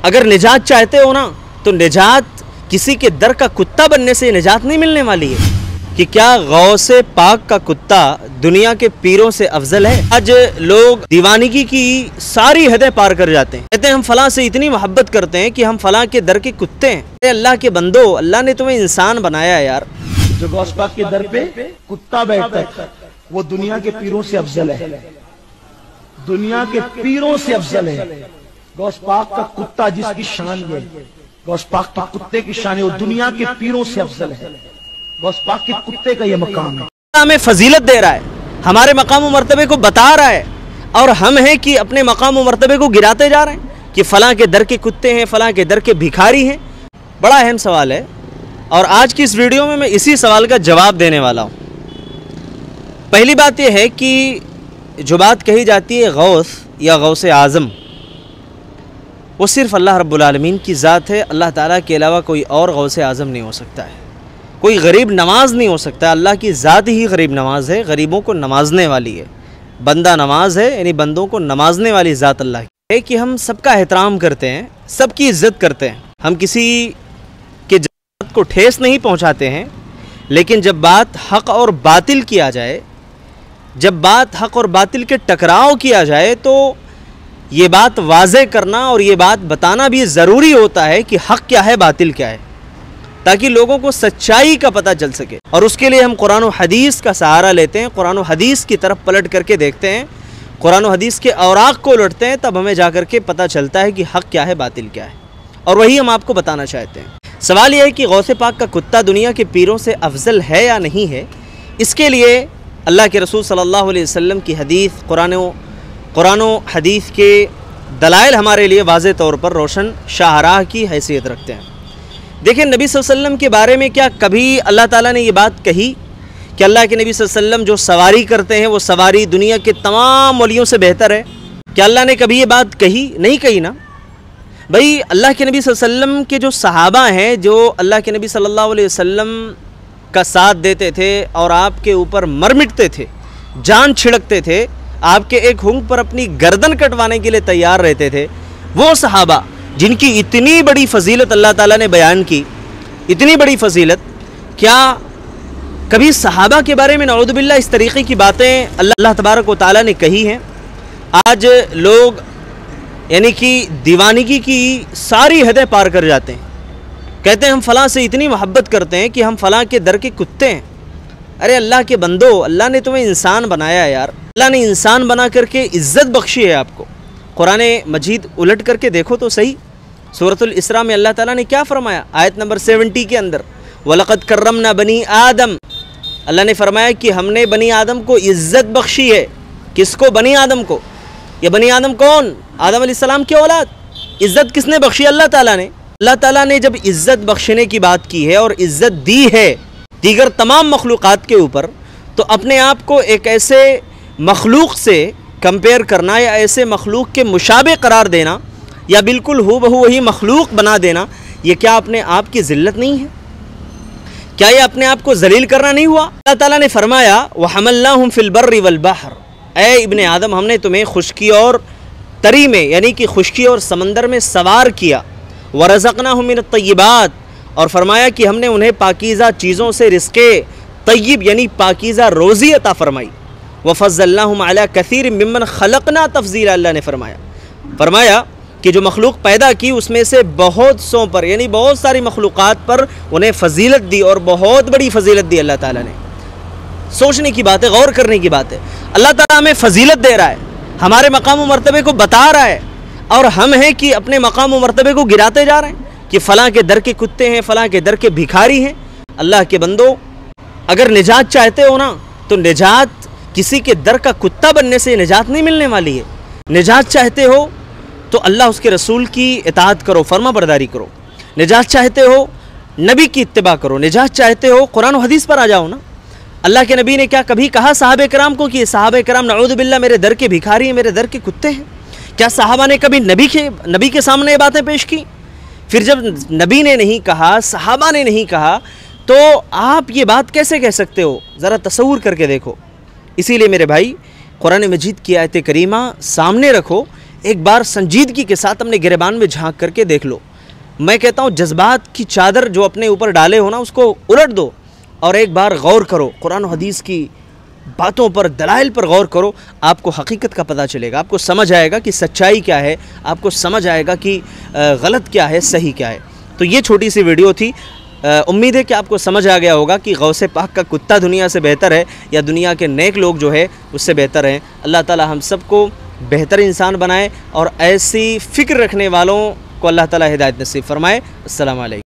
अगर निजात चाहते हो ना तो निजात किसी के दर का कुत्ता बनने से निजात नहीं मिलने वाली है कि क्या गौसे पाक का कुत्ता दुनिया के पीरों से अफजल है। आज लोग दीवानगी की सारी हदें पार कर जाते हैं, कहते हैं हम फलां से इतनी मोहब्बत करते हैं कि हम फलां के दर के कुत्ते हैं। अरे अल्लाह के बंदो, अल्लाह ने तुम्हें इंसान बनाया है यार। जो गौस पाक के दर पे कुत्ता बैठता है वो दुनिया के पीरों से अफजल है, दुनिया के पीरों से अफजल है। गौस पाक का कुत्ता जिसकी शान है, गौस पाक के कुत्ते की शान है, वो दुनिया के पीरों से अफजल है। गौस पाक के कुत्ते का ये मकाम है। हमें फजीलत दे रहा है, हमारे मकाम व मर्तबे को बता रहा है, और हम हैं कि अपने मकाम व मर्तबे को गिराते जा रहे हैं कि फलां के दर के कुत्ते हैं, फलां के दर के भिखारी हैं। बड़ा अहम सवाल है और आज की इस वीडियो में मैं इसी सवाल का जवाब देने वाला हूँ। पहली बात यह है कि जो बात कही जाती है गौस या गौस आज़म, वो सिर्फ़ अल्लाह रब्बुल आलमीन की ज़ात है। अल्लाह ताला के अलावा कोई और गौस आज़म नहीं हो सकता है, कोई गरीब नवाज नहीं हो सकता। अल्लाह की ज़ात ही गरीब नवाज है, गरीबों को नवाजने वाली है। बंदा नमाज है, यानी बंदों को नवाजने वाली ज़ात अल्लाह की है कि हम सबका एहतराम करते हैं, सबकी इज़्ज़त करते हैं, हम किसी के जात को ठेस नहीं पहुँचाते हैं। लेकिन जब बात हक़ और बातिल की आ जाए, जब बात हक़ और बातिल के टकराव की आ जाए, तो ये बात वाज़े करना और ये बात बताना भी ज़रूरी होता है कि हक़ क्या है, बातिल क्या है, ताकि लोगों को सच्चाई का पता चल सके। और उसके लिए हम कुरान और हदीस का सहारा लेते हैं, कुरान और हदीस की तरफ पलट करके देखते हैं, कुरान और हदीस के औराक को उलटते हैं, तब हमें जा कर के पता चलता है कि हक़ क्या है, बातिल क्या है। और वही हम आपको बताना चाहते हैं। सवाल यह है कि गौसे पाक का कुत्ता दुनिया के पीरों से अफजल है या नहीं है। इसके लिए अल्लाह के रसूल सल्लल्लाहु अलैहि वसल्लम की हदीस, कुरान और हदीस के दलाइल हमारे लिए वाज़े तौर पर रोशन शाहराह की हैसियत रखते हैं। देखिए, नबी सल्लल्लाहु अलैहि वसल्लम के बारे में क्या कभी अल्लाह ताला ने ये बात कही कि अल्लाह के नबी सल्लल्लाहु अलैहि वसल्लम जो सवारी करते हैं वो सवारी दुनिया के तमाम वलियों से बेहतर है? क्या अल्लाह ने कभी ये बात कही? नहीं कही ना भाई। अल्लाह के नबी सल्लल्लाहु अलैहि वसल्लम के जो सहाबा हैं, जो अल्लाह के नबी सल्लल्लाहु अलैहि वसल्लम का साथ देते थे और आपके ऊपर मर मिटते थे, जान छिड़कते थे, आपके एक हुंक पर अपनी गर्दन कटवाने के लिए तैयार रहते थे, वो सहाबा जिनकी इतनी बड़ी फजीलत अल्लाह ताला ने बयान की, इतनी बड़ी फजीलत, क्या कभी सहाबा के बारे में नऊज़ु बिल्लाह इस तरीक़े की बातें अल्लाह तबारक व तआला ने कही हैं? आज लोग यानी कि दीवानगी की सारी हदें पार कर जाते हैं, कहते हैं हम फलां से इतनी मोहब्बत करते हैं कि हम फलां के दर के कुत्ते हैं। अरे अल्लाह के बंदो, अल्लाह ने तुम्हें इंसान बनाया है यार। अल्लाह ने इंसान बना करके इज़्ज़त बख्शी है आपको। कुरान मजीद उलट करके देखो तो सही, सूरतुल इसरा में अल्लाह ताला ने क्या फरमाया, आयत नंबर 70 के अंदर, वलक़द कर्रमना बनी आदम। अल्लाह ने फरमाया कि हमने बनी आदम को इज़्ज़त बख्शी है। किसको? बनी आदम को। ये बनी आदम कौन? आदम अलैहिस्सलाम की औलाद। इज़्ज़त किसने बख्शी? अल्लाह ताला ने। अल्लाह ताला ने जब इज़्ज़त बख्शने की बात की है और इज़्ज़त दी है दीगर तमाम मखलूक़ात के ऊपर, तो अपने आप को एक ऐसे मखलूक से कंपेयर करना या ऐसे मखलूक के मुशाबे करार देना या बिल्कुल हूबहू वही मखलूक बना देना, ये क्या अपने आप की ज़िल्लत नहीं है? क्या ये अपने आप को जलील करना नहीं हुआ? अल्लाह ताला ने फरमाया वहमल्नाहुम फिल बर्रि वल बहर, ऐ इब्ने आदम, हमने तुम्हें खुश्की और तरी में यानी कि खुश्की और समंदर में सवार किया। वरज़क़नाहुम मिनत तय्यिबात, और फरमाया कि हमने उन्हें पाकीज़ा चीज़ों से रिज़्क़े तय्यब यानी पाकीज़ा रोज़ी अता फरमाई। वफ़ज़्ज़लनाहुम अला कसीर मिम्मन खलक़ना तफ़ज़ीला, अल्लाह ने फरमाया कि जो मखलूक पैदा की उसमें से बहुत सौ पर यानी बहुत सारी मखलूक़ात पर उन्हें फ़जीलत दी, और बहुत बड़ी फ़जीलत दी अल्लाह ताला ने। सोचने की बात है, गौर करने की बात है। अल्लाह ताला हमें फ़जीलत दे रहा है, हमारे मकाम व मर्तबे को बता रहा है, और हम हैं कि अपने मकाम व मर्तबे को गिराते जा रहे हैं कि फ़लाँ के दर के कुत्ते हैं, फ़लाँ के दर के भिखारी हैं। अल्लाह के बंदो, अगर निजात चाहते हो ना तो निजात किसी के दर का कुत्ता बनने से निजात नहीं मिलने वाली है। निजात चाहते हो तो अल्लाह उसके रसूल की इताअत करो, फर्मा बरदारी करो। निजात चाहते हो नबी की इत्तिबा करो। निजात चाहते हो कुरान और हदीस पर आ जाओ ना। अल्लाह के नबी ने क्या कभी कहा सहाबे कराम को कि सहाबे कराम नऊज़ु बिल्लाह मेरे दर के भिखारी हैं, मेरे दर के कुत्ते हैं? क्या सहाबा ने कभी नबी के सामने ये बातें पेश की? फिर जब नबी ने नहीं कहा, सहाबा ने नहीं कहा, तो आप ये बात कैसे कह सकते हो? ज़रा तसव्वुर करके देखो। इसीलिए मेरे भाई, कुरान मजीद की आयत करीमा सामने रखो, ایک بار سنجیدگی کے ساتھ اپنے گریبان میں جھانک کر کے دیکھ لو. میں کہتا ہوں جذبات کی چادر جو اپنے اوپر ڈالے ہو نا اس کو الٹ دو اور ایک بار غور کرو, قرآن و حدیث کی باتوں پر, دلائل پر غور کرو. آپ کو حقیقت کا پتہ چلے گا, آپ کو سمجھ آئے گا کہ سچائی کیا ہے, آپ کو سمجھ آئے گا کہ غلط کیا ہے, صحیح کیا ہے. تو یہ چھوٹی سی ویڈیو تھی. امید ہے کہ آپ کو سمجھ آ گیا ہوگا کہ غوث پاک کا کتا دنیا سے بہتر ہے یا دنیا کے نیک لوگ جو ہے اس سے بہتر ہیں. اللہ تعالی ہم سب کو بہتر انسان بنائے اور ایسی فکر رکھنے والوں کو اللہ تعالی ہدایت نصیب فرمائے. السلام علیکم.